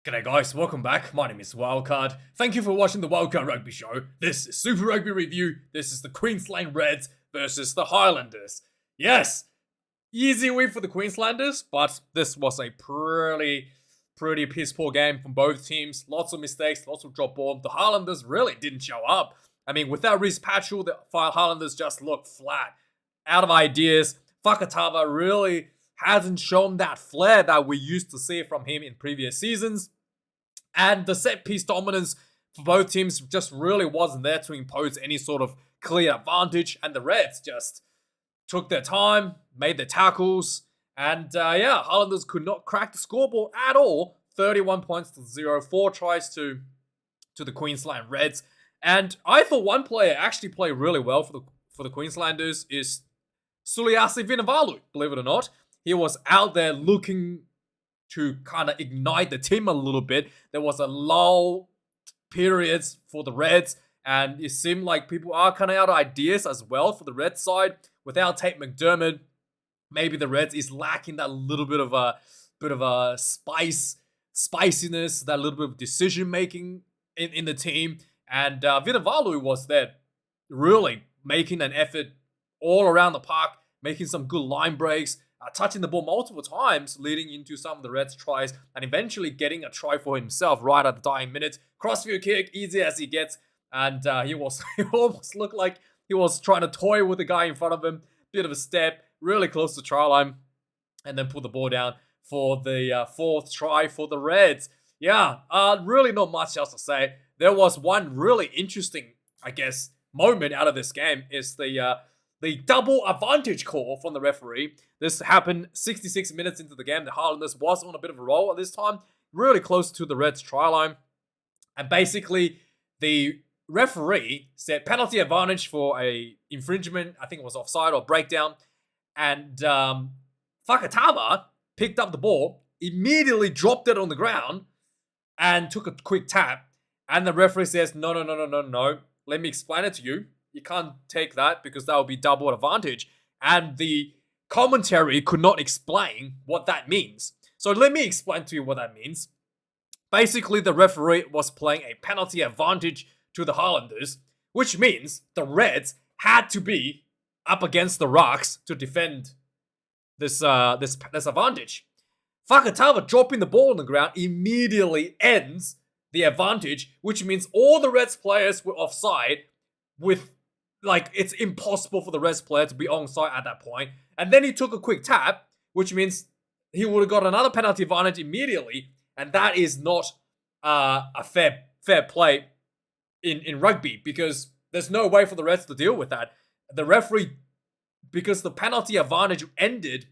G'day guys, welcome back. My name is Wildkard. Thank you for watching the Wildkard Rugby Show. This is Super Rugby Review. This is the Queensland Reds versus the Highlanders. Yes, easy win for the Queenslanders, but this was a pretty piss poor game from both teams. Lots of mistakes, lots of drop ball. The Highlanders really didn't show up. I mean, without Reece Patchell, the Highlanders just looked flat, out of ideas. Fakatava really hasn't shown that flair that we used to see from him in previous seasons. And the set piece dominance for both teams just really wasn't there to impose any sort of clear advantage. And the Reds just took their time, made their tackles. And Highlanders could not crack the scoreboard at all. 31 points to 0, 4 tries to the Queensland Reds. And I thought one player actually played really well for the Queenslanders is Suliasi Vunivalu, believe it or not. He was out there looking to kind of ignite the team a little bit. There was a lull periods for the Reds, and it seemed like people are kind of out of ideas as well for the Reds side. Without Tate McDermott, maybe the Reds is lacking that little bit of a spiciness, that little bit of decision making in the team. And Vunivalu was there, really making an effort all around the park, making some good line breaks, touching the ball multiple times, leading into some of the Reds' tries, and eventually getting a try for himself right at the dying minutes. Crossfield kick, easy as he gets, and he almost looked like he was trying to toy with the guy in front of him. Bit of a step, really close to try line, and then put the ball down for the fourth try for the Reds. Yeah, really not much else to say. There was one really interesting, I guess, moment out of this game is the double advantage call from the referee. This happened 66 minutes into the game. The Highlanders was on a bit of a roll at this time, really close to the Reds' try line. And basically, the referee said penalty advantage for a infringement. I think it was offside or breakdown. And Fakatava picked up the ball, immediately dropped it on the ground, and took a quick tap. And the referee says, no. Let me explain it to you. You can't take that because that would be double advantage. And the commentary could not explain what that means. So let me explain to you what that means. Basically, the referee was playing a penalty advantage to the Highlanders, which means the Reds had to be up against the rocks to defend this advantage. Fakatava dropping the ball on the ground immediately ends the advantage, which means all the Reds players were offside with, like, it's impossible for the Reds player to be onside at that point. And then he took a quick tap, which means he would have got another penalty advantage immediately. And that is not a fair play in rugby, because there's no way for the Reds to deal with that. The referee, because the penalty advantage ended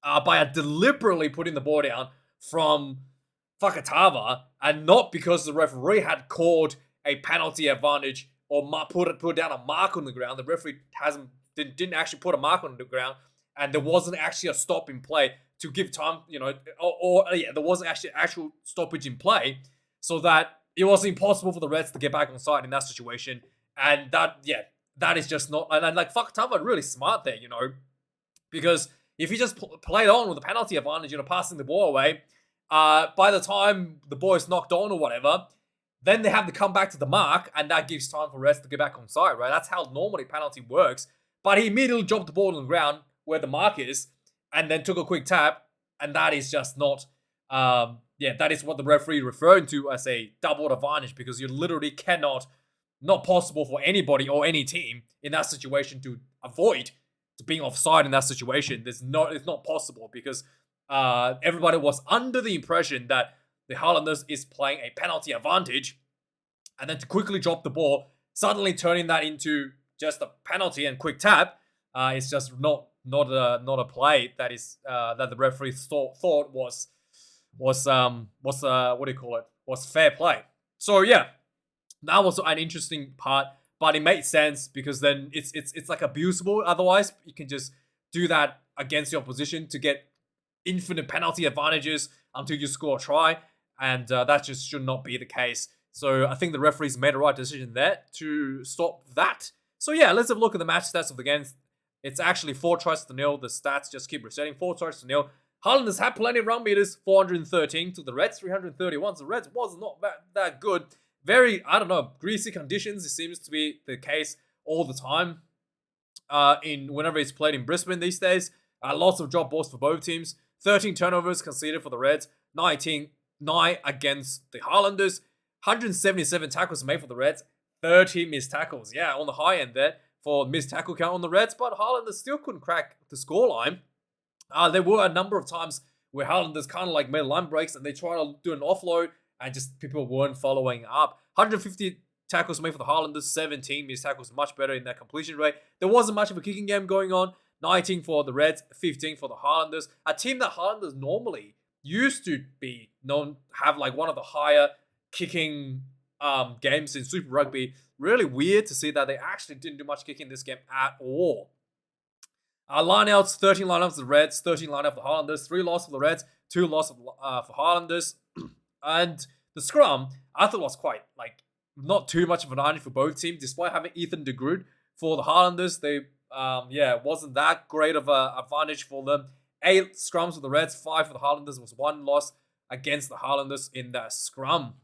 by deliberately putting the ball down from Fakatava, and not because the referee had called a penalty advantage or put down a mark on the ground. The referee didn't actually put a mark on the ground, and there wasn't actually a stop in play to give time, there wasn't actually actual stoppage in play, so that it was impossible for the Reds to get back on side in that situation. And that is just not, and like Fakatava really smart there, because if he just played on with a penalty advantage, passing the ball away, by the time the ball is knocked on or whatever, then they have to come back to the mark, and that gives time for Reds to get back on side, right? That's how normally penalty works. But he immediately dropped the ball on the ground where the mark is, and then took a quick tap, and that is just not, that is what the referee referring to as a double advantage, because you literally not possible for anybody or any team in that situation to avoid being offside in that situation. It's not possible, because everybody was under the impression that the Highlanders is playing a penalty advantage, and then to quickly drop the ball, suddenly turning that into just a penalty and quick tap, it's just not a play that is that the referee thought was was fair play. So yeah, that was an interesting part, but it made sense because then it's like abusable. Otherwise, you can just do that against your opposition to get infinite penalty advantages until you score a try, and that just should not be the case. So I think the referees made the right decision there to stop that. So yeah, let's have a look at the match stats of the game. It's actually 4 tries to 0. The stats just keep resetting. 4 tries to 0. Highlanders had plenty of run meters, 413 to the Reds, 331. So the Reds was not that good. Very, I don't know, greasy conditions. It seems to be the case all the time in whenever it's played in Brisbane these days. Lots of drop balls for both teams. 13 turnovers conceded for the Reds, 9 against the Highlanders. 177 tackles made for the Reds, 30 missed tackles. Yeah, on the high end there for missed tackle count on the Reds, but Highlanders still couldn't crack the scoreline. There were a number of times where Highlanders kind of like made line breaks and they tried to do an offload and just people weren't following up. 150 tackles made for the Highlanders, 17 missed tackles, much better in that completion rate. There wasn't much of a kicking game going on. 19 for the Reds, 15 for the Highlanders. A team that Highlanders normally used to be known have like one of the higher kicking games in Super Rugby. Really weird to see that they actually didn't do much kicking this game at all. Lineouts, 13 lineouts for the Reds, 13 lineouts for the Highlanders, 3 losses for the Reds, 2 losses for Highlanders. And the scrum, I thought was quite, like, not too much of an advantage for both teams, despite having Ethan de Groot for the Highlanders. They, it wasn't that great of an advantage for them. 8 scrums for the Reds, 5 for the Highlanders. Was 1 loss against the Highlanders in that scrum.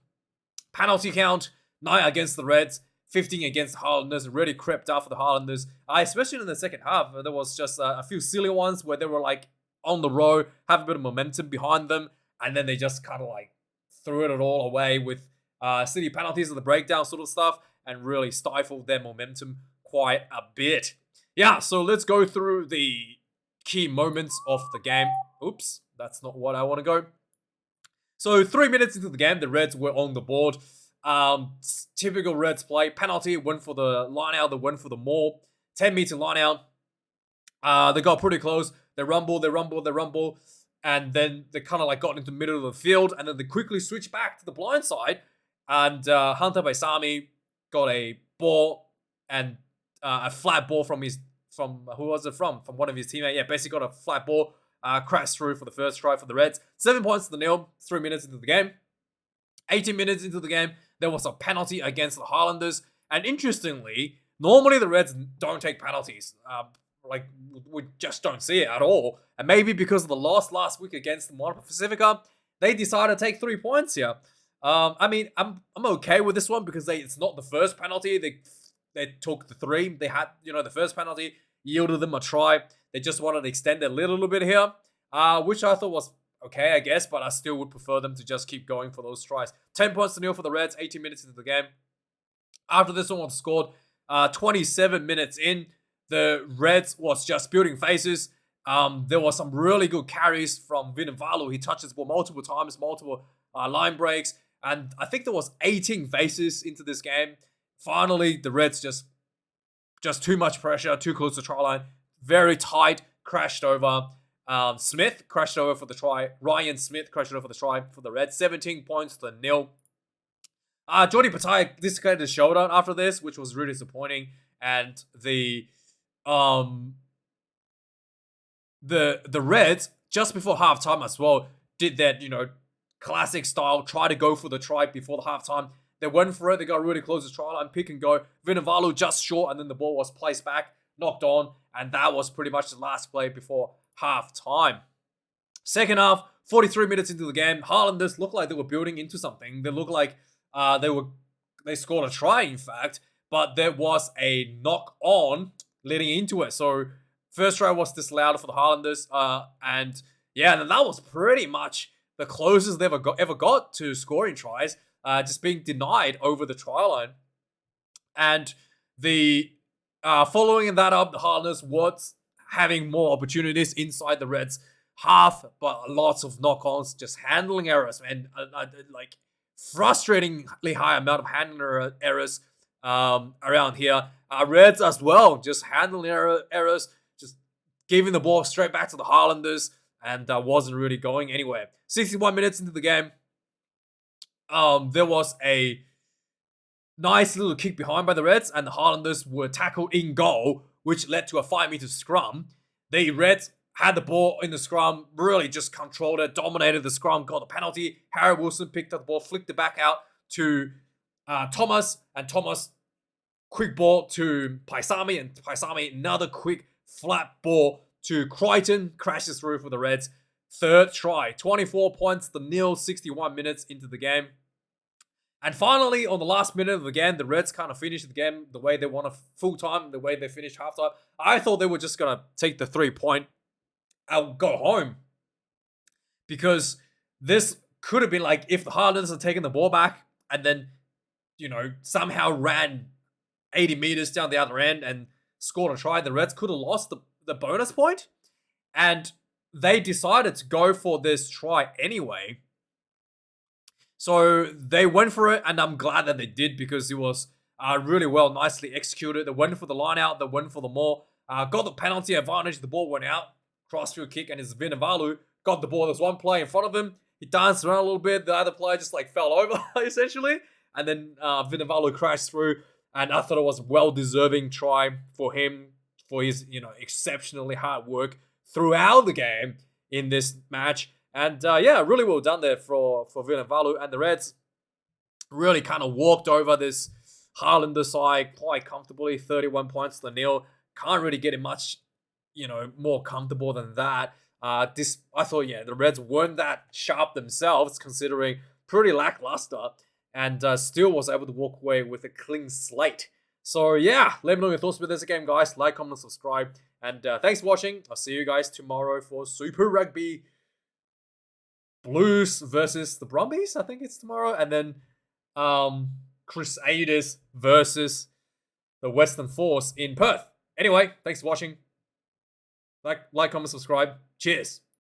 Penalty count, 9 against the Reds, 15 against the Highlanders. Really crept out for the Highlanders. Especially in the second half, there was just a few silly ones where they were like on the row, have a bit of momentum behind them, and then they just kind of like threw it all away with silly penalties and the breakdown sort of stuff, and really stifled their momentum quite a bit. Yeah, so let's go through the key moments of the game. Oops, that's not what I want to go. So 3 minutes into the game, the Reds were on the board. Typical Reds play. Penalty, went for the line out, they went for the maul. 10-meter line out. They got pretty close. They rumble, and then they kind of like got into the middle of the field, and then they quickly switched back to the blind side. And Hunter Paisami got a ball and a flat ball from who was it from? From one of his teammates. Yeah, basically got a flat ball. Crashed through for the first try for the Reds. 7 points to 0, 3 minutes into the game. 18 minutes into the game, there was a penalty against the Highlanders. And interestingly, normally the Reds don't take penalties. We just don't see it at all. And maybe because of the loss last week against the Moana Pacifica, they decided to take 3 points here. I'm okay with this one because it's not the first penalty. They took the 3. They had, the first penalty, yielded them a try. They just wanted to extend it a little bit here, which I thought was okay, I guess, but I still would prefer them to just keep going for those tries. 10 points to 0 for the Reds, 18 minutes into the game. After this one was scored, 27 minutes in, the Reds was just building faces. There was some really good carries from Vunivalu. He touched the ball multiple times, multiple line breaks, and I think there was 18 faces into this game. Finally, the Reds just too much pressure, too close to the try line, very tight, crashed over. Smith crashed over for the try. Ryan Smith crashed over for the try for the Reds. 17 points to 0. Jordi Patai dislocated his shoulder after this, which was really disappointing. And the Reds, just before halftime as well, did that, classic style, try to go for the try before the halftime. They went for it. They got really close to the try line, pick and go. Vunivalu just short, and then the ball was placed back, knocked on, and that was pretty much the last play before half time. Second half, 43 minutes into the game, Highlanders looked like they were building into something. They looked like they scored a try, in fact, but there was a knock on leading into it. So first try was disallowed for the Highlanders, and that was pretty much the closest they ever got to scoring tries, just being denied over the try line. And the following that up, the Highlanders was having more opportunities inside the Reds half, but lots of knock-ons, just handling errors, and like frustratingly high amount of handling errors around here. Reds as well, just handling errors, just giving the ball straight back to the Highlanders, and wasn't really going anywhere. 61 minutes into the game, there was a nice little kick behind by the Reds, and the Highlanders were tackled in goal, which led to a 5-meter scrum. The Reds had the ball in the scrum, really just controlled it, dominated the scrum, got the penalty. Harry Wilson picked up the ball, flicked it back out to Thomas, and Thomas, quick ball to Paisami, and Paisami, another quick flat ball to Crichton, crashes through for the Reds. third try. 24 points to nil, 61 minutes into the game. And finally, on the last minute of the game, the Reds kind of finished the game the way they want a full time, the way they finished halftime. I thought they were just going to take the 3-point and go home. Because this could have been like if the Highlanders had taken the ball back and then, somehow ran 80 meters down the other end and scored a try, the Reds could have lost the bonus point. And they decided to go for this try anyway. So they went for it, and I'm glad that they did because it was really well, nicely executed. They went for the line out, they went for the maul, got the penalty advantage, the ball went out, crossfield kick, and it's Vunivalu got the ball. There's one player in front of him. He danced around a little bit. The other player just fell over, essentially. And then Vunivalu crashed through, and I thought it was a well-deserving try for him for his, exceptionally hard work throughout the game in this match. And really well done there for Vunivalu. And the Reds really kind of walked over this Highlander side quite comfortably, 31 points to nil. Can't really get it much, more comfortable than that. I thought, the Reds weren't that sharp themselves, considering pretty lackluster, and still was able to walk away with a clean slate. So let me know your thoughts about this game, guys. Like, comment, and subscribe. And thanks for watching. I'll see you guys tomorrow for Super Rugby. Blues versus the Brumbies, I think it's tomorrow. And then Crusaders versus the Western Force in Perth. Anyway, thanks for watching. Like, comment, subscribe. Cheers.